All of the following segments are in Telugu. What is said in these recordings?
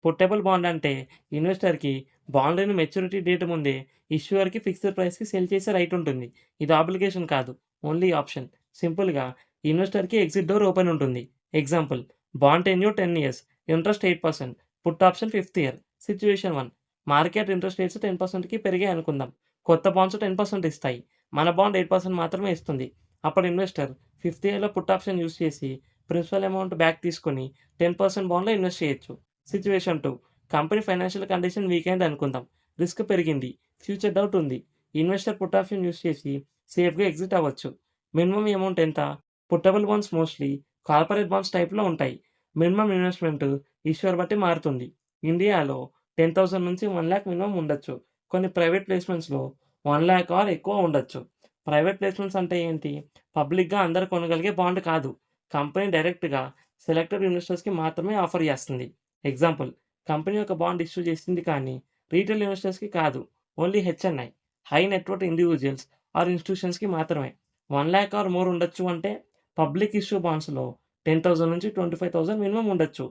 పుట్టబుల్ బాండ్ అంటే ఇన్వెస్టర్‌కి బాండ్‌ని మెచ్యూరిటీ డేట్ ముందే ఇష్యూయర్‌కి ఫిక్స్డ్ ప్రైస్‌కి సెల్ చేసే రైట్ ఉంటుంది. ఇది అబ్లిగేషన్ కాదు. Only option. సింపుల్‌గా ఇన్వెస్టర్‌కి ఎగ్జిట్ డోర్ ఓపెన్ ఉంటుంది. Example bond tenure 10 years. Interest 8%. Put option 5థ్ year. Situation 1 market interest rates 10%కి పెరిగాయి అనుకుందాం. కొత్త బాండ్స్ 10% ఇస్తాయి. మన బాండ్ 8% మాత్రమే ఇస్తుంది. అప్పుడు ఇన్వెస్టర్ 5థ్ ఇయర్‌లో పుట్ ఆప్షన్ యూజ్ చేసి ప్రిన్సిపల్ అమౌంట్ బ్యాక్ తీసుకొని 10% బాండ్‌లో ఇన్వెస్ట్ చేయొచ్చు. Situation 2 company financial condition week అయింది అనుకుందాం. రిస్క్ పెరిగింది. ఫ్యూచర్ డౌట్ ఉంది. ఇన్వెస్టర్ పుట్ ఆప్షన్ యూజ్ చేసి సేఫ్‌గా ఎగ్జిట్ అవ్వచ్చు. మినిమమ్ అమౌంట్ ఎంత? పుట్టబుల్ బాండ్స్ మోస్ట్‌లీ కార్పొరేట్ బాండ్స్ టైప్‌లో ఉంటాయి. మినిమమ్ ఇన్వెస్ట్‌మెంట్ ఇష్యూర్ బట్టి మారుతుంది. ఇండియాలో 10,000 నుంచి 1,00,000 మినిమమ్ ఉండొచ్చు. కొన్ని ప్రైవేట్ ప్లేస్‌మెంట్స్‌లో 1,00,000 ఆర్ ఎక్కువ ఉండొచ్చు. ప్రైవేట్ ప్లేస్‌మెంట్స్ అంటే ఏంటి? పబ్లిక్‌గా అందరూ కొనగలిగే బాండ్ కాదు. కంపెనీ డైరెక్ట్‌గా సెలెక్టెడ్ ఇన్వెస్టర్స్‌కి మాత్రమే ఆఫర్ చేస్తుంది. ఎగ్జాంపుల్ కంపెనీ ఒక బాండ్ ఇష్యూ చేసింది కానీ రీటైల్ ఇన్వెస్టర్స్‌కి కాదు. Only HNI high net worth individuals or ఇన్‌స్టిట్యూషన్స్‌కి మాత్రమే. 1,00,000 ఆర్ మోర్ ఉండొచ్చు అంటే పబ్లిక్ ఇష్యూ బాండ్స్‌లో 10,000 నుంచి 25,000 మినిమమ్ ఉండొచ్చు.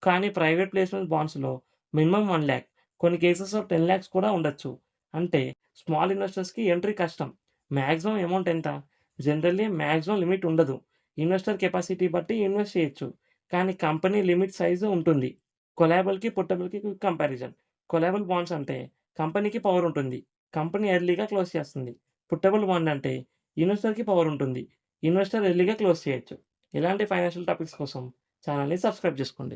కానీ ప్రైవేట్ ప్లేస్‌మెంట్ బాండ్స్‌లో మినిమమ్ 1,00,000 కొన్ని కేసెస్‌లో 10,00,000 కూడా ఉండొచ్చు. అంటే స్మాల్ ఇన్వెస్టర్స్‌కి ఎంట్రీ కష్టం. మాక్సిమం అమౌంట్ ఎంత? జనరల్లీ మాక్సిమం లిమిట్ ఉండదు. ఇన్వెస్టర్ కెపాసిటీ బట్టి ఇన్వెస్ట్ చేయొచ్చు. కానీ కంపెనీ లిమిట్ సైజ్ ఉంటుంది. కొలాబుల్‌కి, పుట్టబుల్‌కి క్విక్ కంపారిజన్. కొలాబుల్ బాండ్స్ అంటే కంపెనీకి పవర్ ఉంటుంది. కంపెనీ ఎర్లీగా క్లోజ్ చేస్తుంది. పుట్టబుల్ బాండ్ అంటే ఇన్వెస్టర్‌కి పవర్ ఉంటుంది. ఇన్వెస్టర్ ఎర్లీగా క్లోజ్ చేయొచ్చు. ఇలాంటి ఫైనాన్షియల్ టాపిక్స్ కోసం ఛానెల్‌ని సబ్స్క్రైబ్ చేసుకోండి.